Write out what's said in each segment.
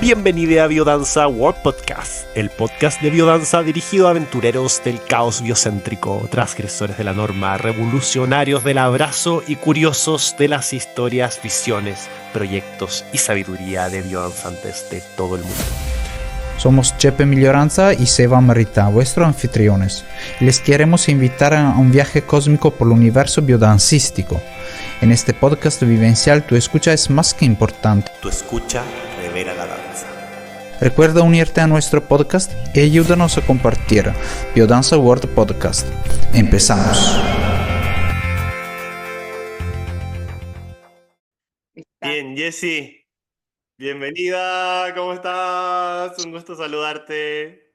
Bienvenido a Biodanza World Podcast, el podcast de biodanza dirigido a aventureros del caos biocéntrico, transgresores de la norma, revolucionarios del abrazo y curiosos de las historias, visiones, proyectos y sabiduría de biodanzantes de todo el mundo. Somos Chepe Miglioranza y Seba Marita, vuestros anfitriones. Les queremos invitar a un viaje cósmico por el universo biodancístico. En este podcast vivencial tu escucha es más que importante. Tu escucha revela la danza. Recuerda unirte a nuestro podcast y ayúdanos a compartir Biodanza World Podcast. Empezamos. Bien, Jessy, bienvenida, ¿cómo estás? Un gusto saludarte.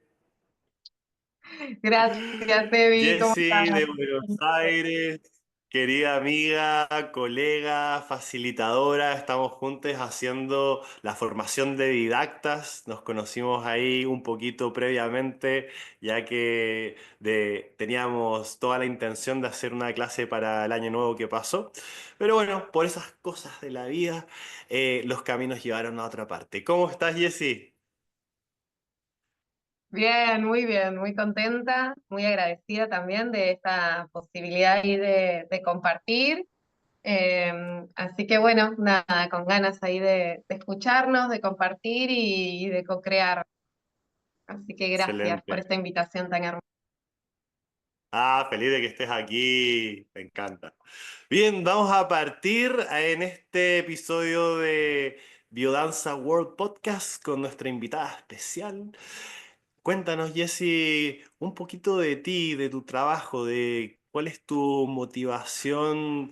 Gracias, Debbie. ¿Cómo Jessy estás? de Buenos Aires, querida amiga, colega, facilitadora, estamos juntos haciendo la formación de didactas. Nos conocimos ahí un poquito previamente, ya que teníamos toda la intención de hacer una clase para el año nuevo que pasó. Pero bueno, por esas cosas de la vida, los caminos llevaron a otra parte. ¿Cómo estás, Jessy? Bien, muy contenta, muy agradecida también de esta posibilidad ahí de compartir. Así que bueno, nada, con ganas ahí de escucharnos, de compartir y de co-crear. Así que gracias por Excelente. esta invitación tan hermosa. Ah, feliz de que estés aquí, me encanta. Bien, vamos a partir en este episodio de Biodanza World Podcast con nuestra invitada especial. Cuéntanos, Jessy, un poquito de ti, de tu trabajo, de cuál es tu motivación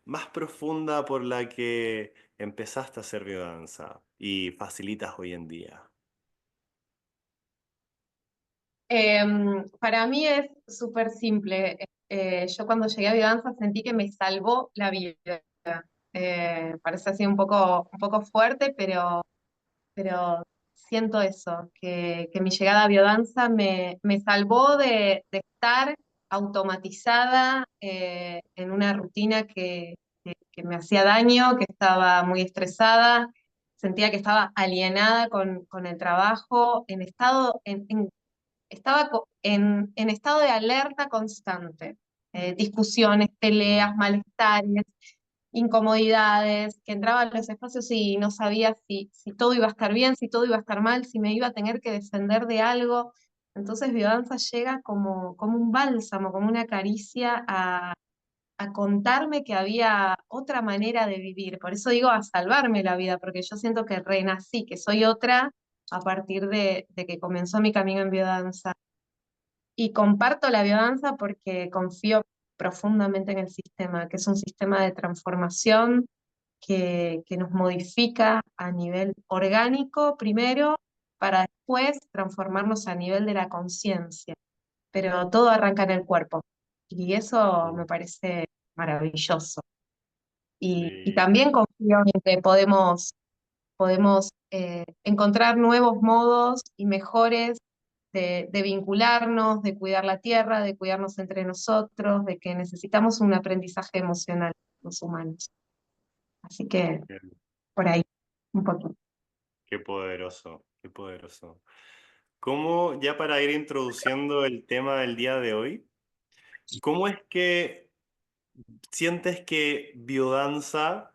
más profunda por la que empezaste a hacer biodanza y facilitas hoy en día. Para mí es súper simple. Yo cuando llegué a Biodanza sentí que me salvó la vida. Parece así un poco fuerte, pero siento eso, que mi llegada a biodanza me salvó de estar automatizada en una rutina que me hacía daño, que estaba muy estresada, sentía que estaba alienada con el trabajo, estaba en estado de alerta constante, discusiones, Mm, peleas, malestares, incomodidades, que entraba a los espacios y no sabía si todo iba a estar bien, si todo iba a estar mal, si me iba a tener que defender de algo. Entonces biodanza llega como un bálsamo, como una caricia a contarme que había otra manera de vivir. Por eso digo a salvarme la vida, porque yo siento que renací, que soy otra a partir de que comenzó mi camino en biodanza. Y comparto la biodanza porque confío profundamente en el sistema, que es un sistema de transformación que nos modifica a nivel orgánico primero, para después transformarnos a nivel de la conciencia. Pero todo arranca en el cuerpo y eso me mm, parece maravilloso. Y sí. también confío en que podemos encontrar nuevos modos y mejores de vincularnos, de cuidar la tierra, de cuidarnos entre nosotros, de que necesitamos un aprendizaje emocional los humanos. Así que por ahí, un poquito. Qué poderoso, qué poderoso. ¿Cómo, ya para ir introduciendo el tema del día de hoy, cómo es que sientes que biodanza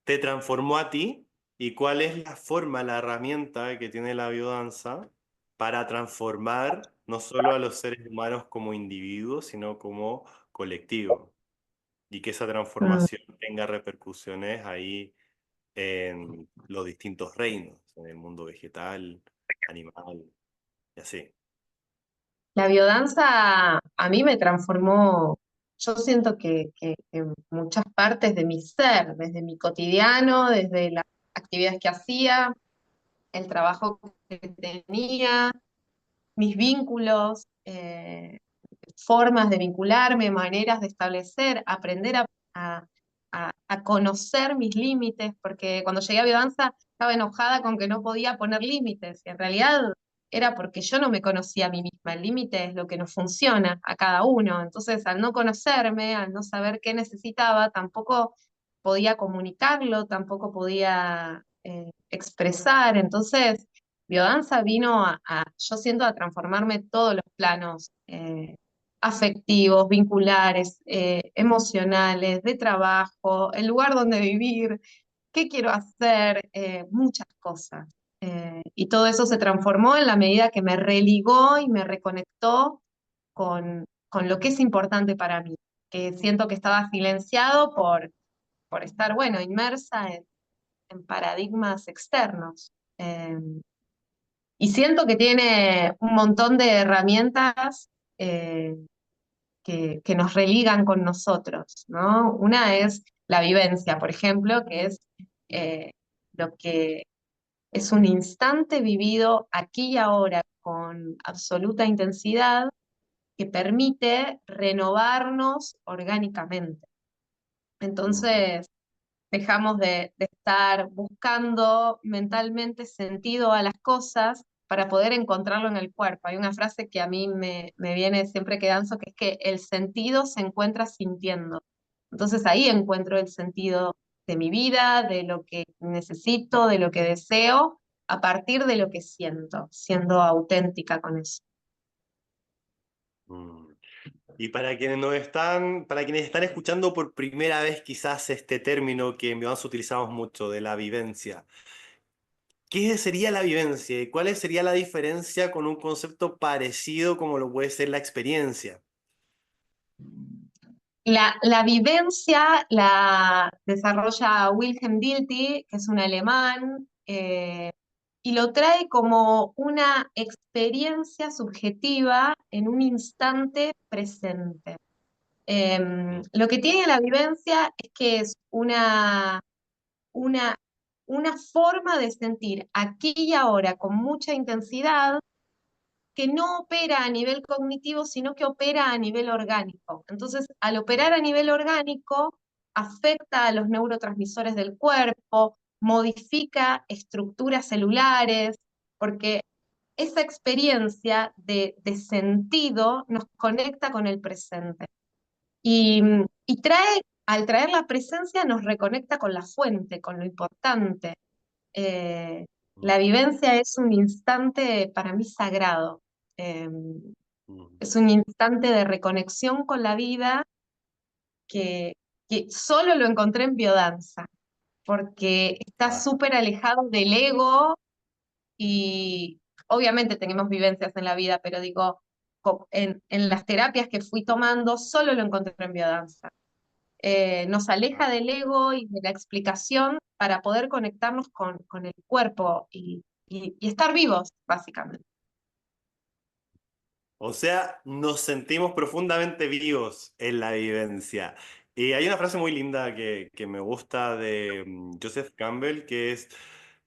te transformó a ti y cuál es la forma, la herramienta que tiene la biodanza para transformar no solo a los seres humanos como individuos, sino como colectivo? Y que esa Mm. transformación tenga repercusiones ahí en los distintos reinos, en el mundo vegetal, animal y así. La biodanza a mí me transformó, yo siento que muchas partes de mi ser, desde mi cotidiano, desde las actividades que hacía, el trabajo que tenía, mis vínculos, formas de vincularme, maneras de establecer, aprender a- a conocer mis límites, porque cuando llegué a biodanza estaba enojada con que no podía poner límites, y en realidad era porque yo no me conocía a mí misma. El límite es lo que nos funciona a cada uno. Entonces, al no conocerme, al no saber qué necesitaba, tampoco podía comunicarlo, tampoco podía expresar. Entonces, biodanza vino yo siento, a transformarme todos los planos afectivos, vinculares, emocionales, de trabajo, el lugar donde vivir, qué quiero hacer, muchas cosas. Y todo eso se transformó en la medida que me religó y me reconectó con lo que es importante para mí, que siento que estaba silenciado por estar, bueno, inmersa en paradigmas externos. Y siento que tiene un montón de herramientas eh, que nos religan con nosotros, ¿no? Una es la vivencia, por ejemplo, que es lo que es un instante vivido aquí y ahora con absoluta intensidad que permite renovarnos orgánicamente. Mm. Entonces, dejamos de estar buscando mentalmente sentido a las cosas para poder encontrarlo en el cuerpo. Hay una frase que a mí me viene siempre que danzo, que es que el sentido se encuentra sintiendo. Entonces ahí encuentro el sentido de mi vida, de lo que necesito, de lo que deseo, a partir de lo que siento, siendo auténtica con eso. Mm. Y para quienes están escuchando por primera vez quizás este término que en Biodanza utilizamos mucho, de la vivencia, ¿qué sería la vivencia y cuál sería la diferencia con un concepto parecido como lo puede ser la experiencia? La vivencia la desarrolla Wilhelm Dilthey, que es un alemán, y lo trae como una experiencia subjetiva en un instante presente. Lo que tiene la vivencia es que es una, una forma de sentir aquí y ahora con mucha intensidad que no opera a nivel cognitivo, sino que opera a nivel orgánico. Entonces, al operar a nivel orgánico, afecta a los neurotransmisores del cuerpo, modifica estructuras celulares, porque esa experiencia de sentido nos conecta con el presente. Y al traer la presencia, nos reconecta con la fuente, con lo importante. Eh, la Mm. vivencia es un instante para mí sagrado. Eh, Mm. es un instante de reconexión con la vida que, que solo lo encontré en biodanza, porque está Ah. súper alejado del ego y obviamente tenemos vivencias en la vida, pero digo, en las terapias que fui tomando, solo lo encontré en biodanza. Nos aleja del ego y de la explicación para poder conectarnos con el cuerpo y estar vivos, básicamente. O sea, nos sentimos profundamente vivos en la vivencia. Y hay una frase muy linda que me gusta de Joseph Campbell, que es,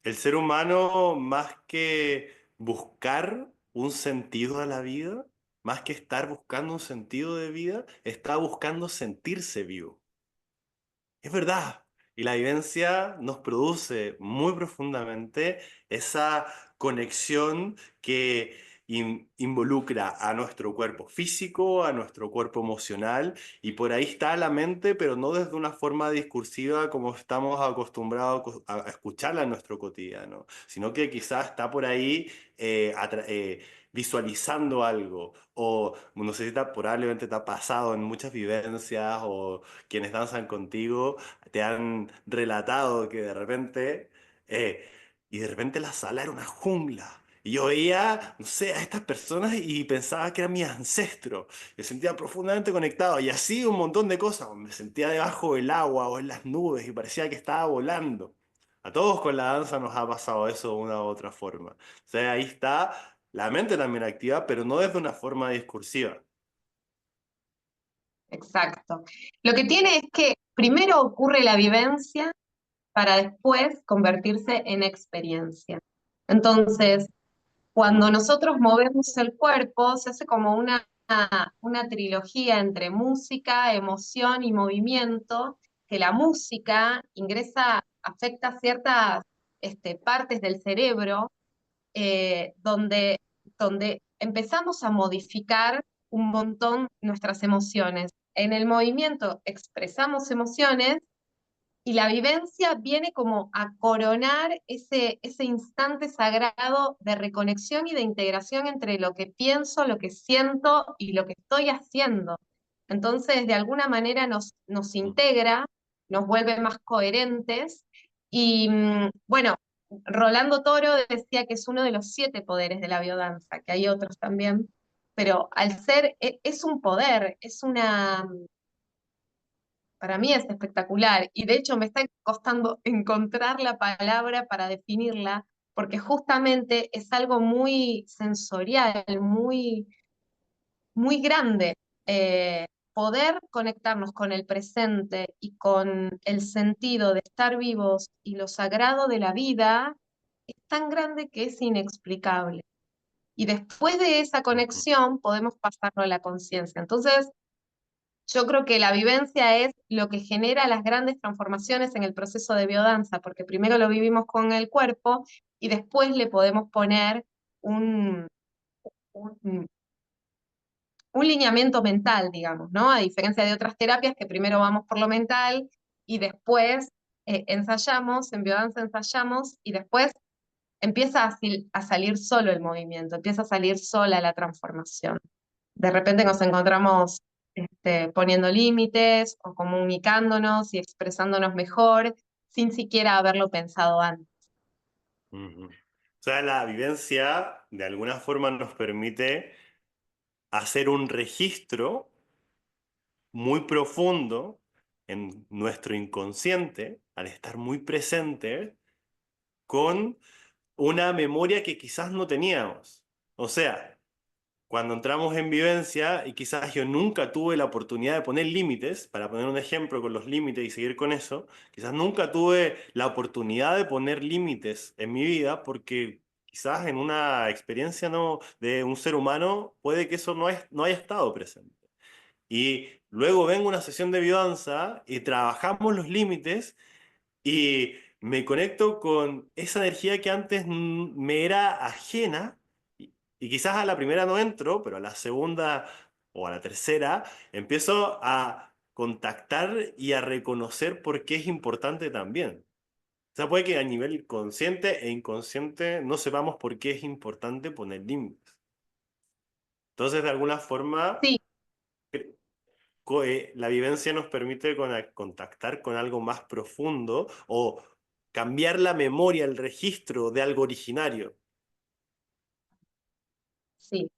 el ser humano, más que buscar un sentido a la vida, más que estar buscando un sentido de vida, está buscando sentirse vivo. Es verdad. Y la vivencia nos produce muy profundamente esa conexión que involucra a nuestro cuerpo físico, a nuestro cuerpo emocional, y por ahí está la mente, pero no desde una forma discursiva como estamos acostumbrados a escucharla en nuestro cotidiano, sino que quizás está por ahí visualizando algo, o no sé si probablemente te ha pasado en muchas vivencias, o quienes danzan contigo te han relatado que de repente, y de repente la sala era una jungla. Y yo veía, no sé, a estas personas y pensaba que eran mis ancestros. Me sentía profundamente conectado. Y así un montón de cosas. Me sentía debajo del agua o en las nubes y parecía que estaba volando. A todos con la danza nos ha pasado eso de una u otra forma. O sea, ahí está la mente también activa, pero no desde una forma discursiva. Exacto. Lo que tiene es que primero ocurre la vivencia para después convertirse en experiencia. Entonces, cuando Mm. nosotros movemos el cuerpo, se hace como una trilogía entre música, emoción y movimiento, que la música afecta ciertas partes del cerebro, donde empezamos a modificar un montón nuestras emociones. En el movimiento expresamos emociones Y la vivencia viene como a coronar ese instante sagrado de reconexión y de integración entre lo que pienso, lo que siento y lo que estoy haciendo. Entonces, de alguna manera nos integra, nos vuelve más coherentes. Y bueno, Rolando Toro decía que es uno de los 7 poderes de la biodanza, que hay otros también, pero al ser, es un poder, es una, para mí es espectacular y de hecho me está costando encontrar la palabra para definirla porque justamente es algo muy sensorial, muy grande. Poder conectarnos con el presente y con el sentido de estar vivos y lo sagrado de la vida es tan grande que es inexplicable. Y después de esa Ujú. conexión podemos pasarlo a la conciencia. Entonces, yo creo que la vivencia es lo que genera las grandes transformaciones en el proceso de biodanza, porque primero lo vivimos con el cuerpo y después le podemos poner un, un, un lineamiento mental, digamos, ¿no? A diferencia de otras terapias que primero vamos por lo mental y después ensayamos, en biodanza ensayamos y después empieza a salir solo el movimiento, empieza a salir sola la transformación. De repente nos encontramos poniendo límites o comunicándonos y expresándonos mejor sin siquiera haberlo pensado antes. Ujú. O sea, la vivencia de alguna forma nos permite hacer un registro muy profundo en nuestro inconsciente, al estar muy presente, con una memoria que quizás no teníamos. O sea, cuando entramos en vivencia y quizás yo nunca tuve la oportunidad de poner límites, para poner un ejemplo con los límites y seguir con eso, quizás nunca tuve la oportunidad de poner límites en mi vida porque quizás en una experiencia no, de un ser humano puede que eso no haya estado presente. Y luego vengo a una sesión de biodanza y trabajamos los límites y me conecto con esa energía que antes me era ajena y quizás a la primera no entro, pero a la segunda o a la tercera empiezo a contactar y a reconocer por qué es importante también. O sea, puede que a nivel consciente e inconsciente no sepamos por qué es importante poner límites. Entonces, de alguna forma, Sí, la vivencia nos permite contactar con algo más profundo o cambiar la memoria, el registro de algo originario. sí,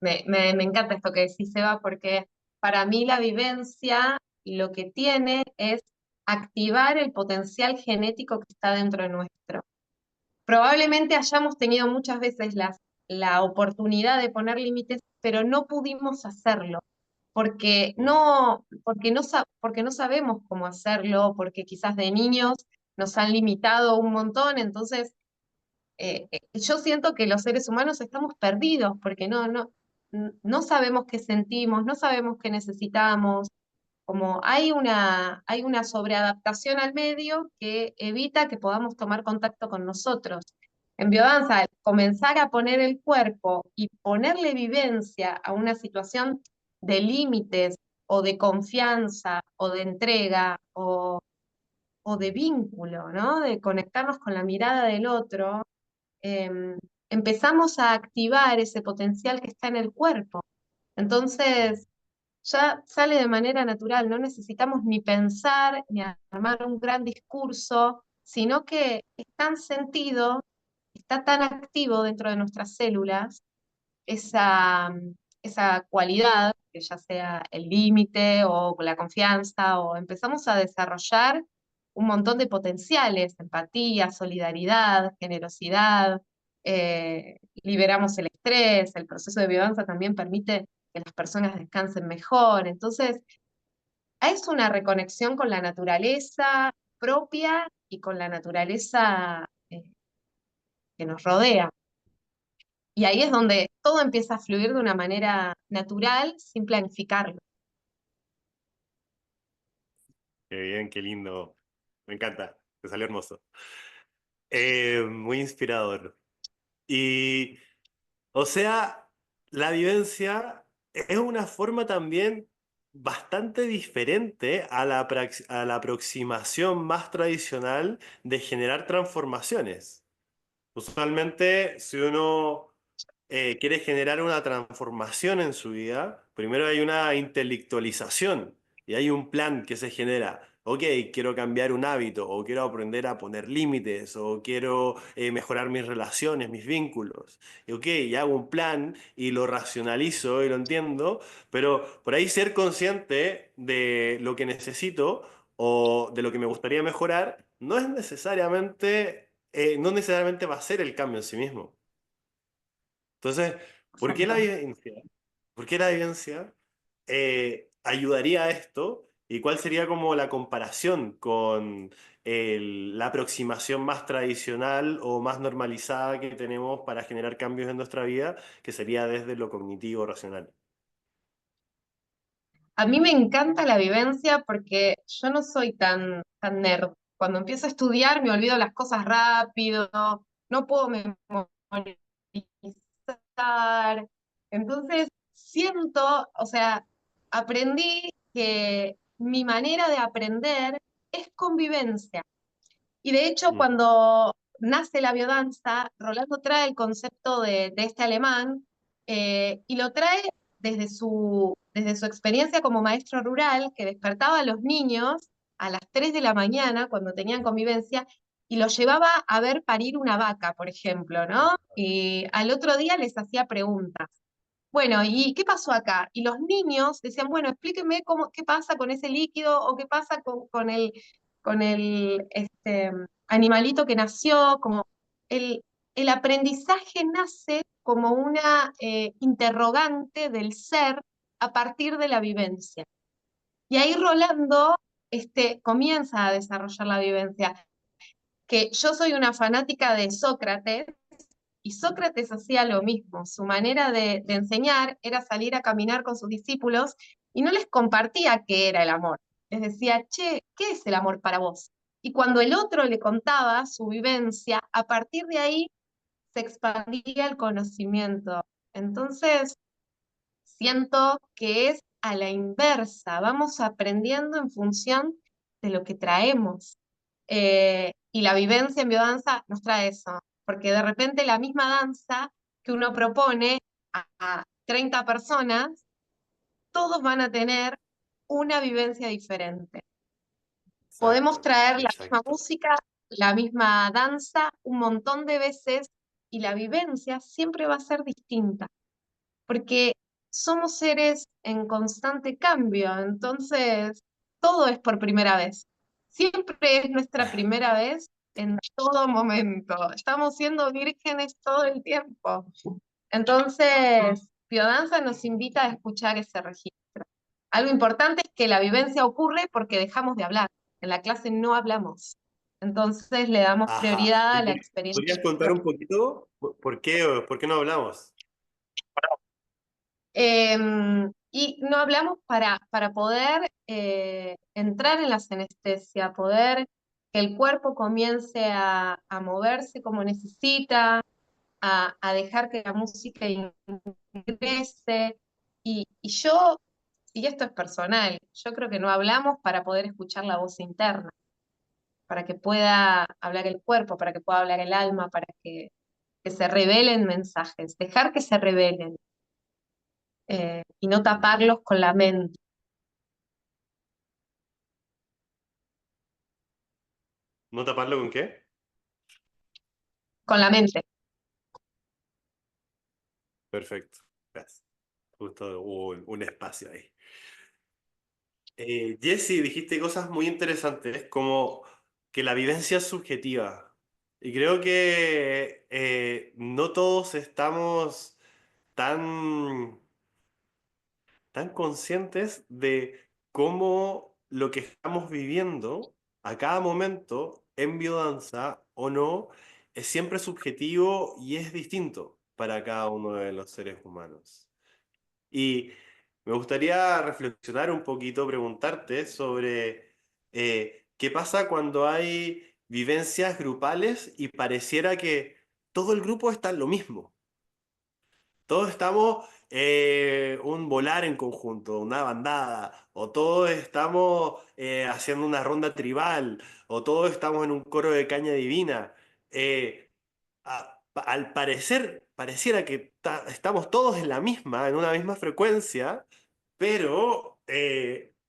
me encanta esto que decís, Seba, porque para mí la vivencia lo que tiene es activar el potencial genético que está dentro de nuestro. Probablemente hayamos tenido muchas veces la oportunidad de poner límites, pero no pudimos hacerlo, Mm. porque no sabemos cómo hacerlo, porque quizás de niños nos han limitado un montón, entonces yo siento que los seres humanos estamos perdidos, porque no sabemos qué sentimos, no sabemos qué necesitamos, como hay una sobreadaptación al medio que evita que podamos tomar contacto con nosotros. En biodanza, al comenzar a poner el cuerpo y ponerle vivencia a una situación de límites o de confianza o de entrega o de vínculo, ¿no? De conectarnos con la mirada del otro, em, empezamos a activar ese potencial que está en el cuerpo. Entonces, ya sale de manera natural, no necesitamos ni pensar ni armar un gran discurso, sino que es tan sentido, está tan activo dentro de nuestras células esa, esa cualidad, que ya sea el límite o la confianza, o empezamos a desarrollar un montón de potenciales, empatía, solidaridad, generosidad, liberamos el estrés, el proceso de biodanza también permite que las personas descansen mejor. Entonces, es una reconexión con la naturaleza propia y con la naturaleza que nos rodea. Y ahí es donde todo empieza a fluir de una manera natural sin planificarlo. Qué bien, qué lindo. Me encanta. Te salió hermoso. Muy inspirador. Y, o sea, la vivencia es una forma también bastante diferente a la aproximación más tradicional de generar transformaciones. Usualmente, si uno quiere generar una transformación en su vida, primero hay una intelectualización y hay un plan que se genera. Ok, quiero cambiar un hábito, o quiero aprender a poner límites, o quiero mejorar mis relaciones, mis vínculos. Y ok, ya hago un plan y lo racionalizo y lo entiendo, pero por ahí ser consciente de lo que necesito o de lo que me gustaría mejorar no necesariamente va a ser el cambio en sí mismo. Entonces, ¿por qué la Exacto. vivencia? ¿Por qué la vivencia ayudaría a esto? ¿Y cuál sería como la comparación con la aproximación más tradicional o más normalizada que tenemos para generar cambios en nuestra vida, que sería desde lo cognitivo racional? A mí me encanta la vivencia porque yo no soy tan nerd. Cuando empiezo a estudiar me olvido las cosas rápido, no puedo memorizar. Entonces, siento, o sea, aprendí que mi manera de aprender es convivencia. Y de hecho, Mm, cuando nace la biodanza, Rolando trae el concepto de este alemán y lo trae desde su experiencia como maestro rural, que despertaba a los niños a las 3 de la mañana cuando tenían convivencia y los llevaba a ver parir una vaca, por ejemplo, ¿no? Y al otro día les hacía preguntas. Bueno, ¿y qué pasó acá? Y los niños decían, bueno, explíqueme qué pasa con ese líquido o qué pasa con el animalito que nació, como el, el aprendizaje nace como una interrogante del ser a partir de la vivencia. Y ahí Rolando comienza a desarrollar la vivencia, que yo soy una fanática de Sócrates, y Sócrates hacía lo mismo. Su manera de enseñar era salir a caminar con sus discípulos y no les compartía qué era el amor. Les decía, che, ¿qué es el amor para vos? Y cuando el otro le contaba su vivencia, a partir de ahí se expandía el conocimiento. Entonces, siento que es a la inversa, vamos aprendiendo en función de lo que traemos. Y la vivencia en biodanza nos trae eso, porque de repente la misma danza que uno propone a 30 personas, todos van a tener una vivencia diferente. Podemos exacto, traer la misma exacto. música, la misma danza un montón de veces y la vivencia siempre va a ser distinta, porque somos seres en constante cambio, entonces todo es por primera vez. Siempre es nuestra primera vez en todo momento. Estamos siendo vírgenes todo el tiempo. Entonces, biodanza nos invita a escuchar ese registro. Algo importante es que la vivencia ocurre porque dejamos de hablar. En la clase no hablamos. Entonces le damos Ajá. prioridad ¿Y a la experiencia podrías contar un poquito por qué no hablamos? Y no hablamos para poder entrar en la senestesia, poder que el cuerpo comience a moverse como necesita, a dejar que la música ingrese. Y esto es personal, yo creo que no hablamos para poder escuchar la voz interna, para que pueda hablar el cuerpo, para que pueda hablar el alma, para que se revelen mensajes, dejar que se revelen y no Mm. taparlos con la mente. ¿No taparlo con qué? Con la mente. Perfecto. Gracias. Justo hubo un espacio ahí. Jesse, dijiste cosas muy interesantes, como que la vivencia es subjetiva. Y creo que no todos estamos tan, tan conscientes de cómo lo que estamos viviendo a cada momento, en biodanza o no, es siempre subjetivo y es distinto para cada uno de los seres humanos. Y me gustaría reflexionar un poquito, preguntarte sobre qué pasa cuando hay vivencias grupales y pareciera que todo el grupo está en lo mismo. Todos estamos un volar en conjunto, una bandada, o todos estamos haciendo una ronda tribal, o todos estamos en un coro de caña divina. Eh, Al parecer, pareciera que estamos todos en una misma frecuencia, pero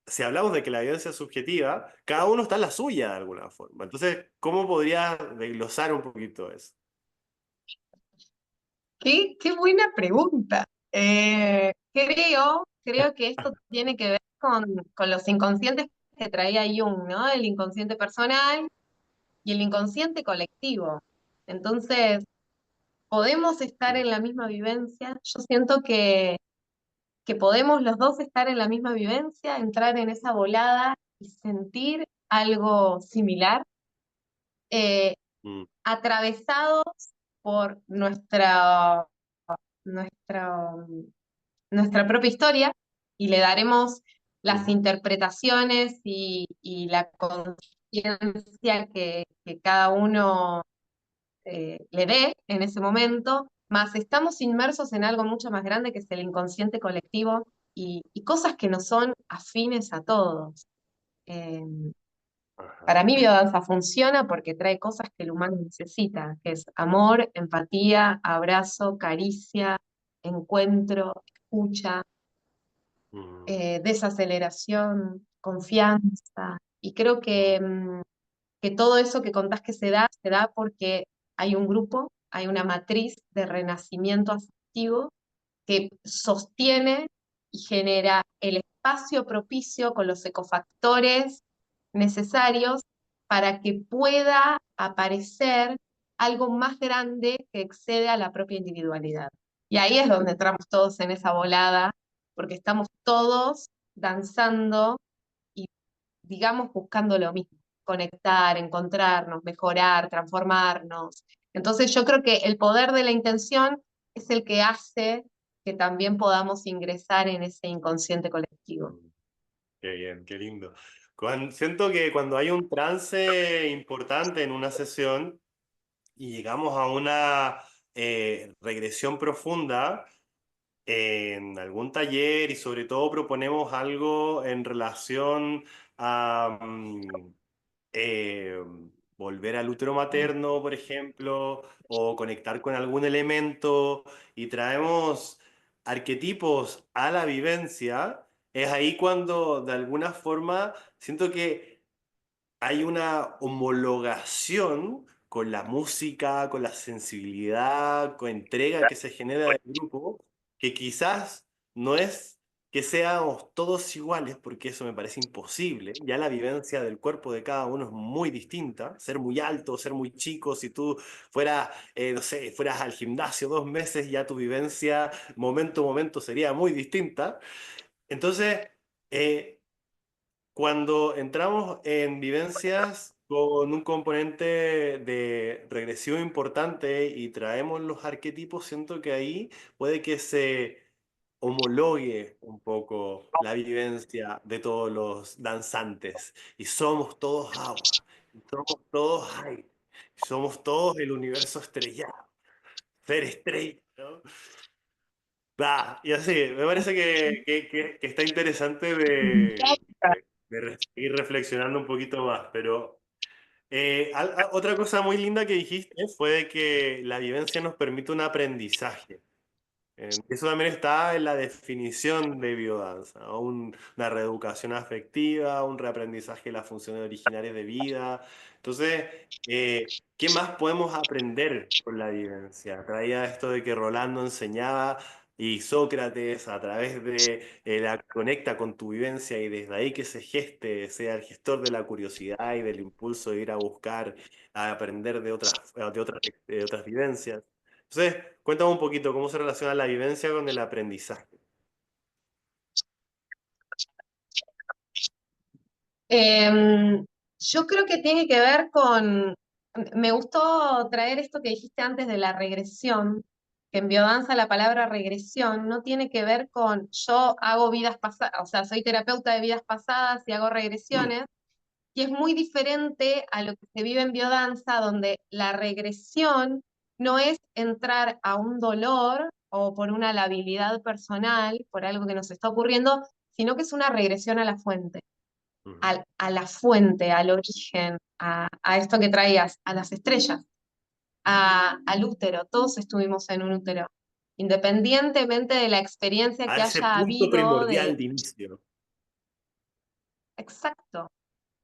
si hablamos de que la evidencia es subjetiva, cada uno está en la suya de alguna forma. Entonces, ¿cómo podrías desglosar un poquito eso? Qué buena pregunta. Creo que esto tiene que ver con los inconscientes que traía Jung, ¿no? El inconsciente personal y el inconsciente colectivo. Entonces, podemos estar en la misma vivencia. Yo siento que podemos los dos estar en la misma vivencia, entrar en esa volada y sentir algo similar, eh, Mm, atravesados por nuestra, nuestra propia historia y le daremos las ujú, interpretaciones y la conciencia que cada uno le dé en ese momento, más estamos inmersos en algo mucho más grande que es el inconsciente colectivo y cosas que no son afines a todos. Eh, ajá, para mí biodanza funciona porque trae cosas que el humano necesita, que es amor, empatía, abrazo, caricia, encuentro, escucha, mm, desaceleración, confianza. Y creo mm, que todo eso que contás que se da porque hay un grupo, hay una matriz de renacimiento afectivo que sostiene y genera el espacio propicio con los ecofactores necesarios para que pueda aparecer algo más grande que excede a la propia individualidad. Y ahí es donde entramos todos en esa volada, porque estamos todos danzando y, digamos, buscando lo mismo, conectar, encontrarnos, mejorar, transformarnos. Entonces yo creo que el poder de la intención es el que hace que también podamos ingresar en ese inconsciente colectivo. mm. Qué bien, qué lindo. Siento que cuando hay un trance importante en una sesión y llegamos a una regresión profunda, en algún taller y sobre todo proponemos algo en relación a eh, volver al útero materno, por ejemplo, o conectar con algún elemento y traemos arquetipos a la vivencia, es ahí cuando de alguna forma siento que hay una homologación con la música, con la sensibilidad, con entrega que se genera del grupo, que quizás no es que seamos todos iguales, porque eso me parece imposible. Ya la vivencia del cuerpo de cada uno es muy distinta. Ser muy alto, ser muy chico, si tú fueras, no sé, fueras al gimnasio 2 meses, ya tu vivencia momento a momento sería muy distinta. Entonces, eh, cuando entramos en vivencias con un componente de regresivo importante y traemos los arquetipos, siento que ahí puede que se homologue un poco la vivencia de todos los danzantes. Y somos todos agua, y somos todos aire, y somos todos el universo estrellado, ser estrella, ¿no? Y así, me parece que está interesante de ir reflexionando un poquito más, pero otra cosa muy linda que dijiste fue de que la vivencia nos permite un aprendizaje. Eso también está en la definición de biodanza, ¿no? Una reeducación afectiva, un reaprendizaje de las funciones originarias de vida. Entonces, ¿qué más podemos aprender con la vivencia? Traía esto de que Rolando enseñaba y Sócrates a través de la conecta con tu vivencia y desde ahí que se geste, sea el gestor de la curiosidad y del impulso de ir a buscar, a aprender de otras vivencias. Entonces, cuéntame un poquito cómo se relaciona la vivencia con el aprendizaje. Em, yo creo que tiene que ver me gustó traer esto que dijiste antes de la regresión, que en biodanza la palabra regresión no tiene que ver con yo hago vidas pasadas, o sea, soy terapeuta de vidas pasadas y hago regresiones, y es muy diferente a lo que se vive en biodanza, donde la regresión no es entrar a un dolor, o por una labilidad personal, por algo que nos está ocurriendo, sino que es una regresión a la fuente, Ujú. a la fuente, al origen, a esto que traías, a las estrellas, al útero. Todos estuvimos en un útero, independientemente de la experiencia A que ese haya punto habido primordial de... de inicio. Exacto.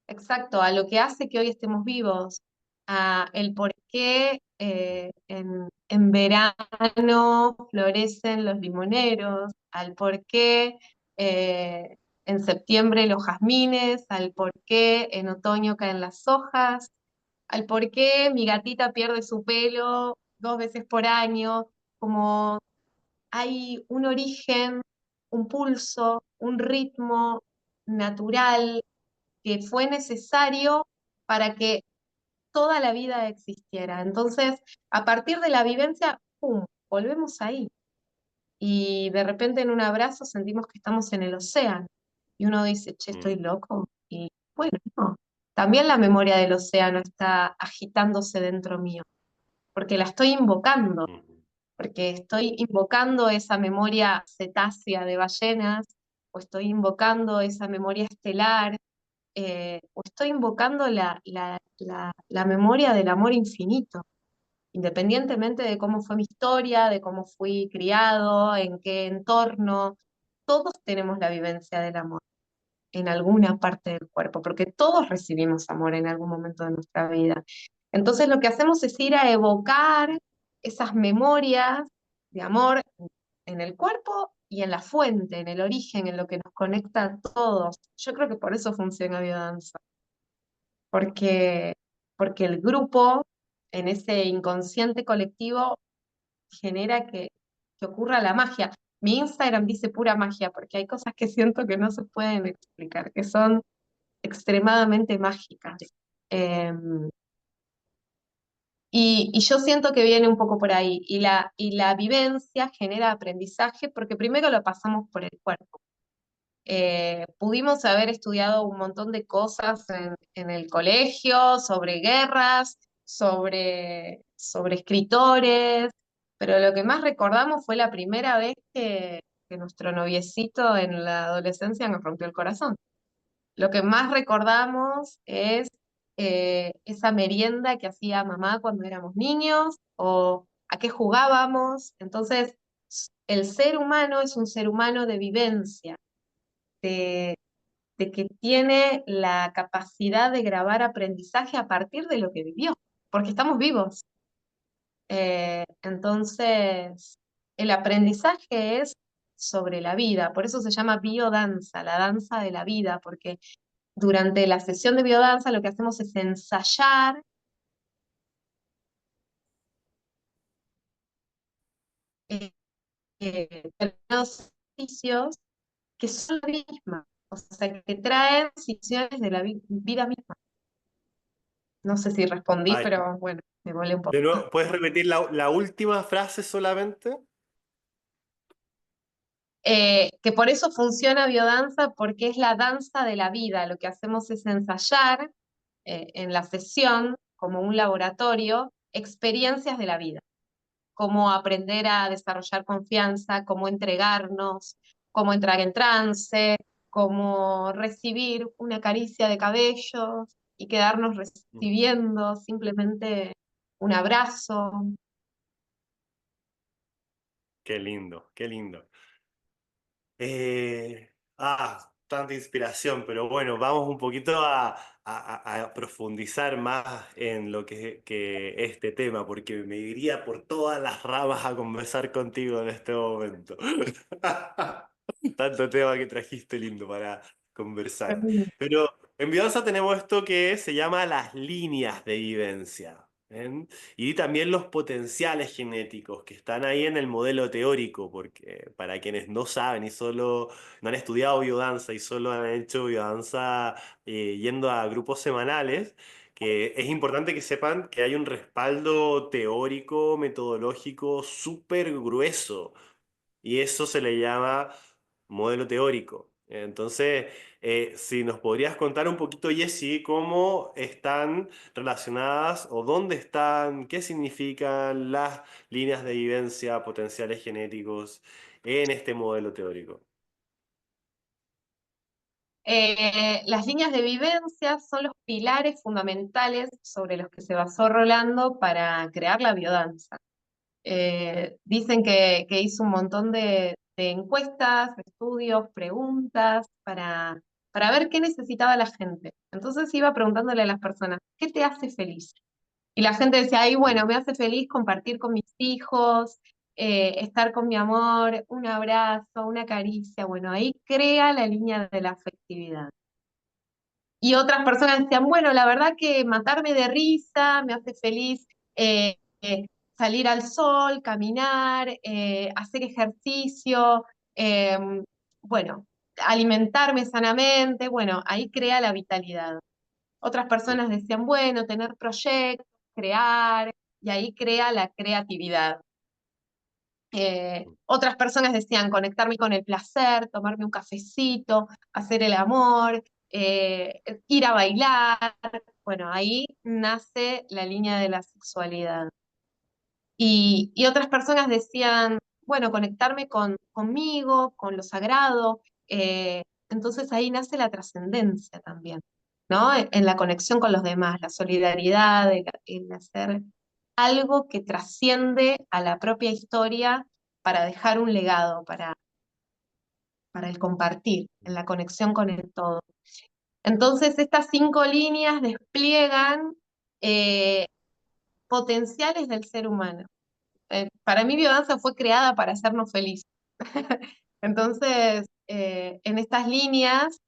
Exacto, a lo que hace que hoy estemos vivos, a el por qué en verano florecen los limoneros, al por qué eh, en septiembre los jazmines, al por qué en otoño caen las hojas, al por qué mi gatita pierde su pelo 2 veces por año, como hay un origen, un pulso, un ritmo natural que fue necesario para que toda la vida existiera. Entonces, a partir de la vivencia, ¡pum!, volvemos ahí. Y de repente en un abrazo sentimos que estamos en el océano. Y uno dice, che, estoy Mm, loco. Y bueno, no. También la memoria del océano está agitándose dentro mío, porque la estoy invocando, ujú, porque estoy invocando esa memoria cetácea de ballenas, o estoy invocando esa memoria estelar, o estoy invocando la memoria del amor infinito, independientemente de cómo fue mi historia, de cómo fui criado, en qué entorno, todos tenemos la vivencia del amor en alguna parte del cuerpo, porque todos recibimos amor en algún momento de nuestra vida. Entonces lo que hacemos es ir a evocar esas memorias de amor en el cuerpo y en la fuente, en el origen, en lo que nos conecta a todos. Yo creo que por eso funciona biodanza, porque, porque el grupo, en ese inconsciente colectivo, genera que ocurra la magia. Mi Instagram dice pura magia, porque hay cosas que siento que no se pueden explicar, que son extremadamente mágicas. Y yo siento que viene un poco por ahí. Y la vivencia genera aprendizaje porque primero lo pasamos por el cuerpo. Pudimos haber estudiado un montón de cosas en el colegio, sobre guerras, sobre escritores, pero lo que más recordamos fue la primera vez que nuestro noviecito en la adolescencia nos rompió el corazón. Lo que más recordamos es esa merienda que hacía mamá cuando éramos niños o a qué jugábamos. Entonces, el ser humano es un ser humano de vivencia, de, de que tiene la capacidad de grabar aprendizaje a partir de lo que vivió, porque estamos vivos. Entonces, el aprendizaje es sobre la vida, por eso se llama biodanza, la danza de la vida, porque durante la sesión de biodanza lo que hacemos es ensayar eh, determinados ejercicios que son la misma, o sea, que traen situaciones de la vida misma. No sé si respondí, Ay, pero bueno, me volé un de poco. nuevo, ¿puedes repetir la última frase solamente? Que por eso funciona biodanza, porque es la danza de la vida. Lo que hacemos es ensayar en la sesión, como un laboratorio, experiencias de la vida. Cómo aprender a desarrollar confianza, cómo entregarnos, cómo entrar en trance, cómo recibir una caricia de cabello y quedarnos recibiendo simplemente un abrazo. Qué lindo, qué lindo. Tanta inspiración, pero bueno, vamos un poquito a profundizar más en lo que este tema, porque me iría por todas las ramas a conversar contigo en este momento. Tanto tema que trajiste lindo para conversar. Pero en Biodanza tenemos esto que se llama las líneas de vivencia. ¿Ven? Y también los potenciales genéticos que están ahí en el modelo teórico, porque para quienes no saben y solo no han estudiado biodanza y solo han hecho biodanza yendo a grupos semanales, que es importante que sepan que hay un respaldo teórico, metodológico súper grueso y eso se le llama modelo teórico. Entonces, Si nos podrías contar un poquito, Jessy, cómo están relacionadas o dónde están, qué significan las líneas de vivencia, potenciales genéticos en este modelo teórico. Las líneas de vivencia son los pilares fundamentales sobre los que se basó Rolando para crear la biodanza. Dicen que hizo un montón de encuestas, estudios, preguntas para ver qué necesitaba la gente. Entonces iba preguntándole a las personas, ¿qué te hace feliz? Y la gente decía, ay, bueno, me hace feliz compartir con mis hijos, estar con mi amor, un abrazo, una caricia. Bueno, ahí crea la línea de la afectividad. Y otras personas decían, bueno, la verdad que matarme de risa me hace feliz, eh, salir al sol, caminar, hacer ejercicio, eh, bueno, alimentarme sanamente, bueno, ahí crea la vitalidad. Otras personas decían, bueno, tener proyectos, crear, y ahí crea la creatividad. Otras personas decían conectarme con el placer, tomarme un cafecito, hacer el amor, ir a bailar. Bueno, ahí nace la línea de la sexualidad. Y otras personas decían, bueno, conectarme conmigo, con lo sagrado. Entonces ahí nace la trascendencia también, ¿no? En la conexión con los demás, la solidaridad, el hacer algo que trasciende a la propia historia para dejar un legado, para el compartir, en la conexión con el todo. Entonces, estas 5 líneas despliegan eh, potenciales del ser humano. Para mí, biodanza fue creada para hacernos felices. Entonces, en estas líneas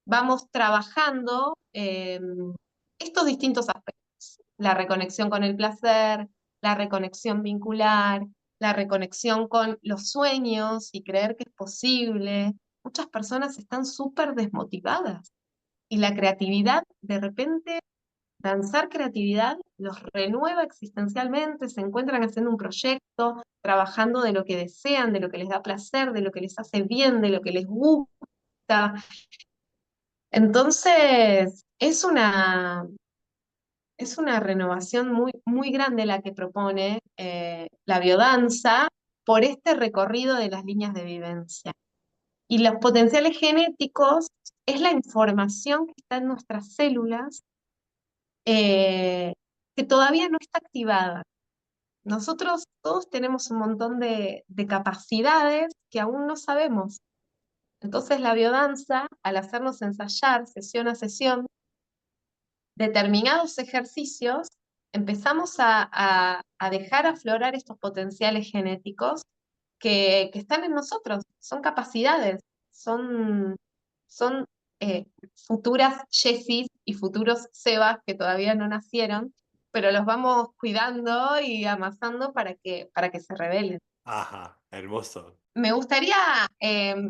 vamos trabajando estos distintos aspectos. La reconexión con el placer, la reconexión vincular, la reconexión con los sueños y creer que es posible. Muchas personas están súper desmotivadas y la creatividad, de repente, danzar creatividad los renueva existencialmente, se encuentran haciendo un proyecto, trabajando de lo que desean, de lo que les da placer, de lo que les hace bien, de lo que les gusta. Entonces, es una renovación muy, muy grande la que propone la biodanza por este recorrido de las líneas de vivencia. Y los potenciales genéticos es la información que está en nuestras células eh, que todavía no está activada. Nosotros todos tenemos un montón de capacidades que aún no sabemos. Entonces la biodanza, al hacernos ensayar sesión a sesión, determinados ejercicios, empezamos a dejar aflorar estos potenciales genéticos que están en nosotros, son capacidades, son futuras Jessys y futuros Sebas que todavía no nacieron, pero los vamos cuidando y amasando para que se revelen. Ajá, hermoso. Me gustaría,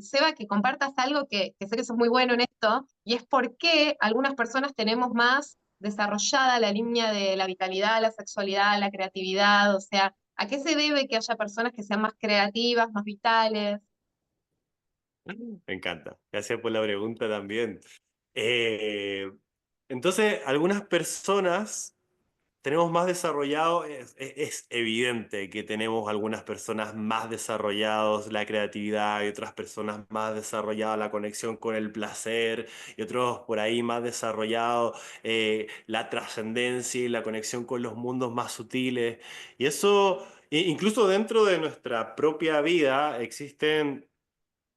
Seba, que compartas algo que sé que sos muy bueno en esto, y es por qué algunas personas tenemos más desarrollada la línea de la vitalidad, la sexualidad, la creatividad, o sea, ¿a qué se debe que haya personas que sean más creativas, más vitales? Me encanta. Gracias por la pregunta también. Eh, entonces, algunas personas tenemos más desarrollado, es evidente que tenemos algunas personas más desarrollados la creatividad y otras personas más desarrolladas la conexión con el placer y otros por ahí más desarrollado la trascendencia y la conexión con los mundos más sutiles. Y eso, incluso dentro de nuestra propia vida, existen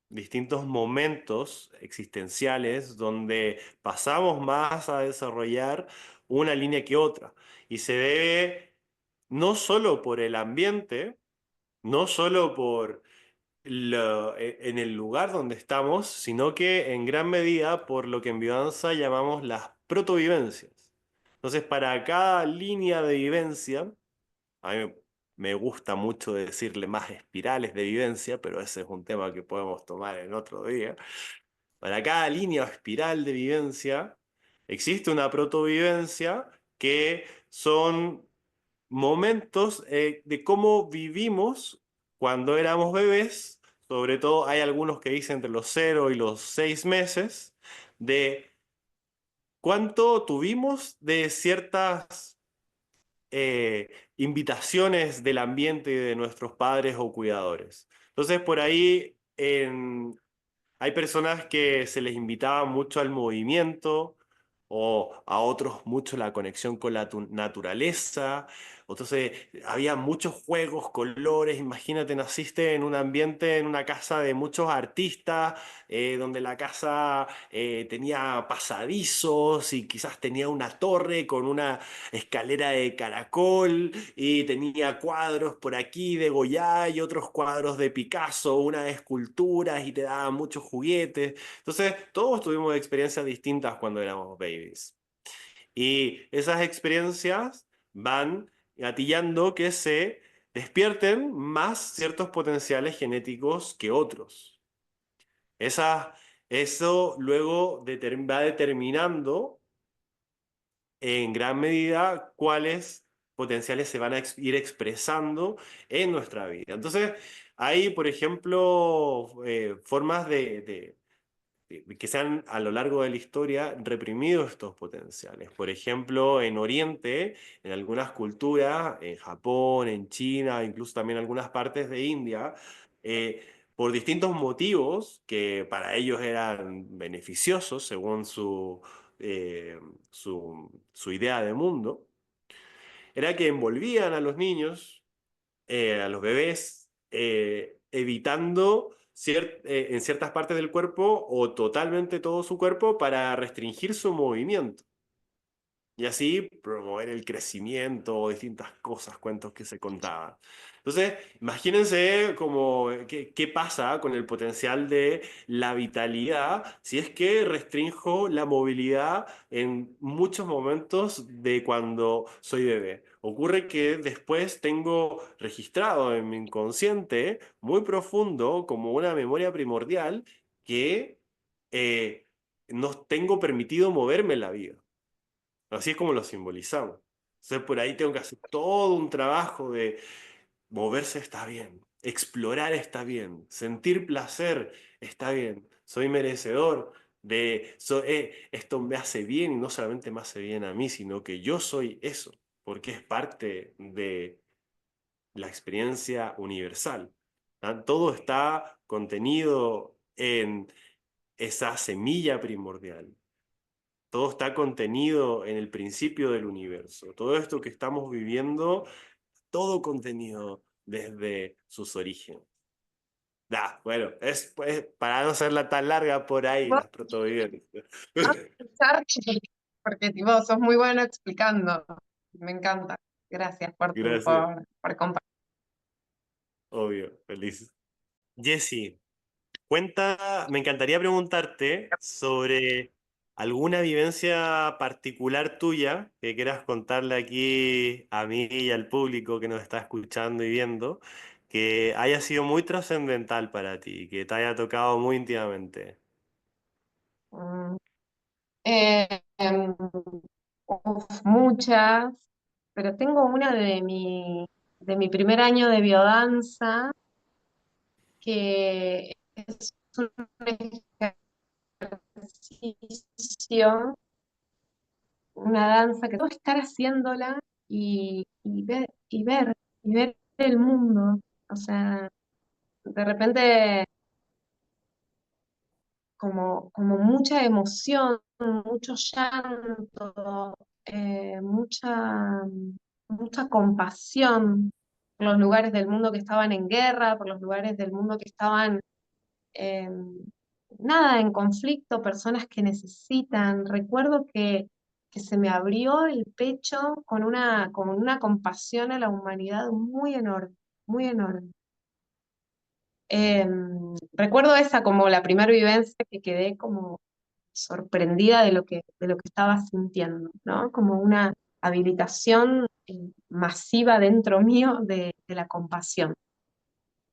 distintos momentos existenciales donde pasamos más a desarrollar una línea que otra. Y se debe no solo por el ambiente, no solo por en el lugar donde estamos, sino que en gran medida por lo que en biodanza llamamos las protovivencias. Entonces, para cada línea de vivencia, a mí me gusta mucho decirle más espirales de vivencia, pero ese es un tema que podemos tomar en otro día. Para cada línea o espiral de vivencia existe una protovivencia que son momentos de cómo vivimos cuando éramos bebés. Sobre todo hay algunos que dicen entre los 0 y los 6 meses, de cuánto tuvimos de ciertas invitaciones del ambiente y de nuestros padres o cuidadores. Entonces, por ahí hay personas que se les invitaba mucho al movimiento o a otros mucho la conexión con la naturaleza. Entonces, había muchos juegos, colores. Imagínate, naciste en un ambiente, en una casa de muchos artistas, donde la casa tenía pasadizos y quizás tenía una torre con una escalera de caracol y tenía cuadros por aquí de Goya y otros cuadros de Picasso, unas esculturas y te daban muchos juguetes. Entonces, todos tuvimos experiencias distintas cuando éramos babies. Y esas experiencias van gatillando que se despierten más ciertos potenciales genéticos que otros. Esa, eso luego va determinando en gran medida cuáles potenciales se van a ir expresando en nuestra vida. Entonces, hay, por ejemplo, formas de que se han a lo largo de la historia reprimido estos potenciales. Por ejemplo, en Oriente, en algunas culturas, en Japón, en China, incluso también en algunas partes de India, por distintos motivos que para ellos eran beneficiosos según eh, su idea de mundo, era que envolvían a los niños, a los bebés, evitando en ciertas partes del cuerpo o totalmente todo su cuerpo para restringir su movimiento. Y así promover el crecimiento o distintas cosas, cuentos que se contaban. Entonces, imagínense como qué pasa con el potencial de la vitalidad si es que restrinjo la movilidad en muchos momentos de cuando soy bebé. Ocurre que después tengo registrado en mi inconsciente muy profundo como una memoria primordial que eh, no tengo permitido moverme en la vida. Así es como lo simbolizamos. Entonces por ahí tengo que hacer todo un trabajo de moverse está bien, explorar está bien, sentir placer está bien, soy merecedor esto me hace bien y no solamente me hace bien a mí, sino que yo soy eso, porque es parte de la experiencia universal. ¿Ah? Todo está contenido en esa semilla primordial. Todo está contenido en el principio del universo. Todo esto que estamos viviendo, todo contenido desde sus orígenes. Bueno, para no hacerla tan larga por ahí, Vos las protovivencias. vas a pensar porque tipo, sos muy bueno explicando. Me encanta. Gracias Gracias, por compartir. obvio, feliz. Jesse, me encantaría preguntarte sobre alguna vivencia particular tuya que quieras contarle aquí a mí y al público que nos está escuchando y viendo, que haya sido muy trascendental para ti, que te haya tocado muy íntimamente. Mm, eh, em, muchas, pero tengo una de mi primer año de biodanza que es un ejercicio, una danza que puedo estar haciéndola y ver el mundo. O sea, de repente como mucha emoción, mucho llanto, mucha compasión por los lugares del mundo que estaban en guerra, por los lugares del mundo que estaban, eh, nada, en conflicto, personas que necesitan. Recuerdo que se me abrió el pecho con una compasión a la humanidad muy enorme, muy enorme. Recuerdo esa como la primera vivencia que quedé como sorprendida de lo que estaba sintiendo, ¿no? Como una habilitación masiva dentro mío de la compasión.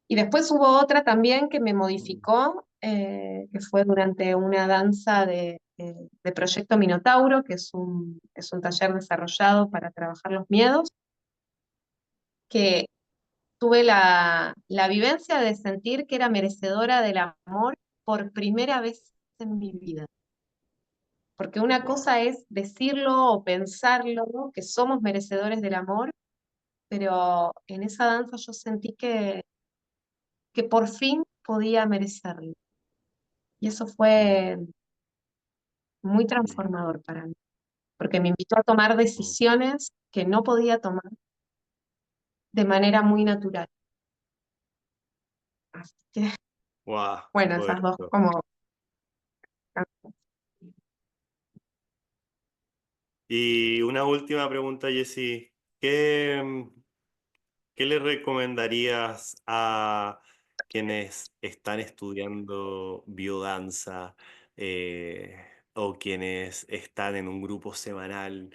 Y después hubo otra también que me modificó, que fue durante una danza de Proyecto Minotauro, que es un taller desarrollado para trabajar los miedos, que tuve la vivencia de sentir que era merecedora del amor por primera vez en mi vida. Porque una cosa es decirlo o pensarlo, ¿no? Que somos merecedores del amor, pero en esa danza yo sentí que por fin podía merecerlo. Y eso Mm, fue muy mm, transformador para mí, porque me invitó a tomar mm, decisiones que no podía tomar de manera muy mm. natural. Así que, Guau, qué bueno, esas dos poderoso. como... Y una última pregunta, Jessy. ¿Qué, qué le recomendarías a quienes están estudiando biodanza o quienes están en un grupo semanal?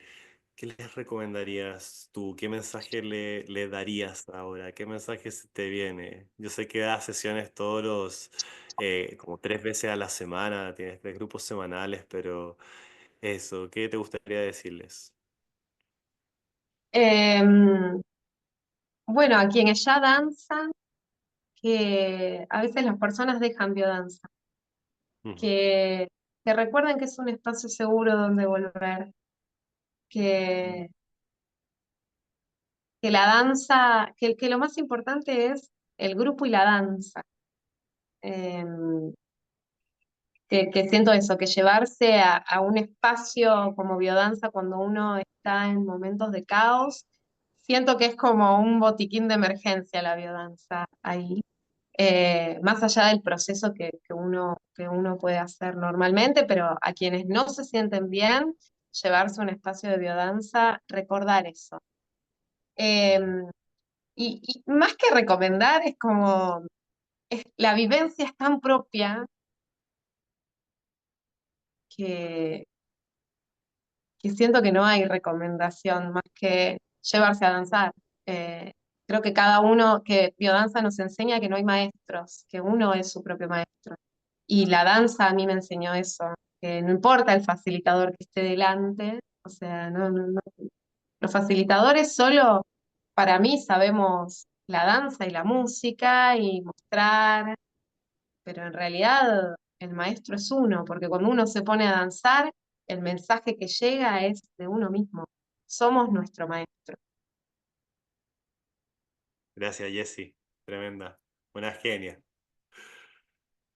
¿Qué les recomendarías tú? ¿Qué mensaje le darías ahora? ¿Qué mensaje se te viene? Yo sé que das sesiones como 3 veces a la semana, tienes 3 grupos semanales, pero eso, ¿qué te gustaría decirles? Em, bueno, a quienes ya danzan, que a veces las personas dejan biodanza, Ujú, que, que recuerden que es un espacio seguro donde volver, que, que la danza, que lo más importante es el grupo y la danza. Em, que siento eso, que llevarse a un espacio como biodanza cuando uno está en momentos de caos, siento que es como un botiquín de emergencia la biodanza ahí, más allá del proceso que uno puede hacer normalmente, pero a quienes no se sienten bien, llevarse a un espacio de biodanza, recordar eso. Eh, ujú. y más que recomendar, es como, la vivencia es tan propia que siento que no hay recomendación más que llevarse a danzar. Eh, Creo que cada uno, que biodanza nos enseña que no hay maestros, que uno es su propio maestro. Y la danza a mí me enseñó eso, que no importa el facilitador que esté delante, o sea, los facilitadores solo, para mí, sabemos la danza y la música y mostrar, pero en realidad el maestro es uno, porque cuando uno se pone a danzar, el mensaje que llega es de uno mismo. Somos nuestro maestro. Gracias, Jessy. Tremenda. Una genia.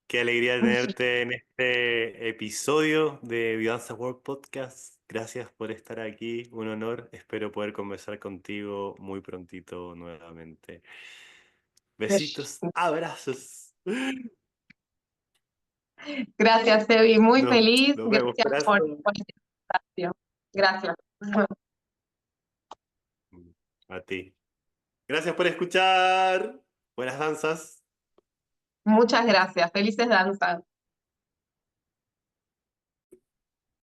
Qué alegría tenerte en este episodio de Biodanza World Podcast. Gracias por estar aquí. Un honor. Espero poder conversar contigo muy prontito nuevamente. Besitos, abrazos. Gracias, Evi, muy feliz. Nos vemos Gracias pronto. por este espacio. Gracias. A ti. Gracias por escuchar. Buenas danzas. Muchas gracias. Felices danzas.